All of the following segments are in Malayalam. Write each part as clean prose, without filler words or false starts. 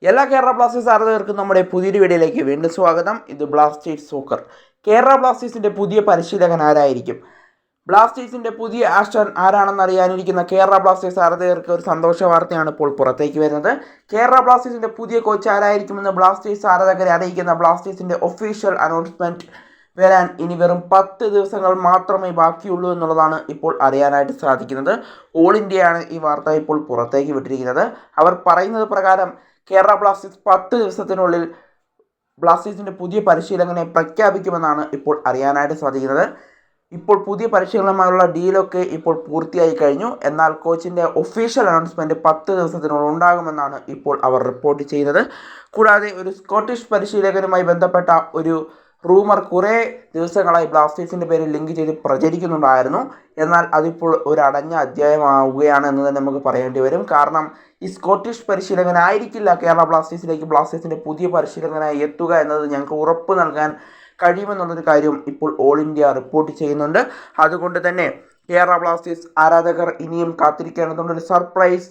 എല്ലാ കേരള ബ്ലാസ്റ്റേഴ്സ് ആരാധകർക്കും നമ്മുടെ പുതിയൊരു വീഡിയോയിലേക്ക് വീണ്ടും സ്വാഗതം. ഇത് ബ്ലാസ്റ്റേഴ്സ് സോക്കർ. കേരള ബ്ലാസ്റ്റേഴ്സിൻ്റെ പുതിയ പരിശീലകൻ ആരായിരിക്കും? ബ്ലാസ്റ്റേഴ്സിൻ്റെ പുതിയ ആസ്റ്റൺ ആരാണെന്ന് അറിയാനിരിക്കുന്ന കേരള ബ്ലാസ്റ്റേഴ്സ് ആരാധകർക്ക് ഒരു സന്തോഷ വാർത്തയാണ് ഇപ്പോൾ പുറത്തേക്ക് വരുന്നത്. കേരള ബ്ലാസ്റ്റേഴ്സിൻ്റെ പുതിയ കോച്ച് ആരായിരിക്കുമെന്ന് ബ്ലാസ്റ്റേഴ്സ് ആരാധകരെ അറിയിക്കുന്ന ബ്ലാസ്റ്റേഴ്സിൻ്റെ ഒഫീഷ്യൽ അനൗൺസ്മെൻറ്റ് വരാൻ ഇനി വെറും 10 ദിവസങ്ങൾ മാത്രമേ ബാക്കിയുള്ളൂ എന്നുള്ളതാണ് ഇപ്പോൾ അറിയാനായിട്ട് സാധിക്കുന്നത്. ഓൾ ഇന്ത്യയാണ് ഈ വാർത്ത ഇപ്പോൾ പുറത്തേക്ക് വിട്ടിരിക്കുന്നത്. അവർ പറയുന്നത് പ്രകാരം കേരള ബ്ലാസ്റ്റേഴ്സ് 10 ദിവസത്തിനുള്ളിൽ ബ്ലാസ്റ്റേഴ്സിൻ്റെ പുതിയ പരിശീലകനെ പ്രഖ്യാപിക്കുമെന്നാണ് ഇപ്പോൾ അറിയാനായിട്ട് സാധിക്കുന്നത്. ഇപ്പോൾ പുതിയ പരിശീലനവുമായുള്ള ഡീലൊക്കെ ഇപ്പോൾ പൂർത്തിയായി കഴിഞ്ഞു. എന്നാൽ കോച്ചിൻ്റെ ഒഫീഷ്യൽ അനൗൺസ്മെൻറ്റ് 10 ദിവസത്തിനുള്ളിൽ ഉണ്ടാകുമെന്നാണ് ഇപ്പോൾ അവർ റിപ്പോർട്ട് ചെയ്യുന്നത്. കൂടാതെ ഒരു സ്കോട്ടിഷ് പരിശീലകനുമായി ബന്ധപ്പെട്ട ഒരു റൂമർ കുറേ ദിവസങ്ങളായി ബ്ലാസ്റ്റേഴ്സിൻ്റെ പേരിൽ ലിങ്ക് ചെയ്ത് പ്രചരിക്കുന്നുണ്ടായിരുന്നു. എന്നാൽ അതിപ്പോൾ ഒരു അടഞ്ഞ അധ്യായമാവുകയാണ് എന്ന് തന്നെ നമുക്ക് പറയേണ്ടി വരും. കാരണം ഈ സ്കോട്ടിഷ് പരിശീലകനായിരിക്കില്ല കേരള ബ്ലാസ്റ്റേഴ്സിൻ്റെ പുതിയ പരിശീലകനായി എത്തുക എന്നത് ഞങ്ങൾക്ക് ഉറപ്പ് നൽകാൻ കഴിയുമെന്നുള്ളൊരു കാര്യം ഇപ്പോൾ ഓൾ ഇന്ത്യ റിപ്പോർട്ട് ചെയ്യുന്നുണ്ട്. അതുകൊണ്ട് തന്നെ കേരള ബ്ലാസ്റ്റേഴ്സ് ആരാധകർ ഇനിയും കാത്തിരിക്കേണ്ടതുണ്ട്. ഒരു സർപ്രൈസ്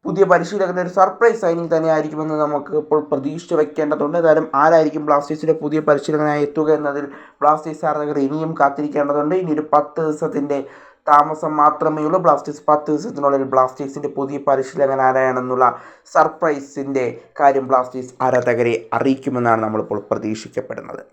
പുതിയ പരിശീലകൻ്റെ ഒരു സർപ്രൈസ് സൈനിങ് തന്നെയായിരിക്കുമെന്ന് നമുക്ക് ഇപ്പോൾ പ്രതീക്ഷ വയ്ക്കേണ്ടതുണ്ട്. ഏതായാലും ആരായിരിക്കും ബ്ലാസ്റ്റേഴ്സിൻ്റെ പുതിയ പരിശീലകനായി എത്തുക എന്നതിൽ ബ്ലാസ്റ്റേഴ്സ് ആരാധകർ ഇനിയും കാത്തിരിക്കേണ്ടതുണ്ട്. ഇനി ഒരു 10 ദിവസത്തിൻ്റെ താമസം മാത്രമേ ഉള്ളൂ. ബ്ലാസ്റ്റേഴ്സ് 10 ദിവസത്തിനുള്ളിൽ ബ്ലാസ്റ്റേഴ്സിൻ്റെ പുതിയ പരിശീലകൻ ആരാണെന്നുള്ള സർപ്രൈസിൻ്റെ കാര്യം ബ്ലാസ്റ്റേഴ്സ് ആരാധകരെ അറിയിക്കുമെന്നാണ് നമ്മളിപ്പോൾ പ്രതീക്ഷിക്കപ്പെടുന്നത്.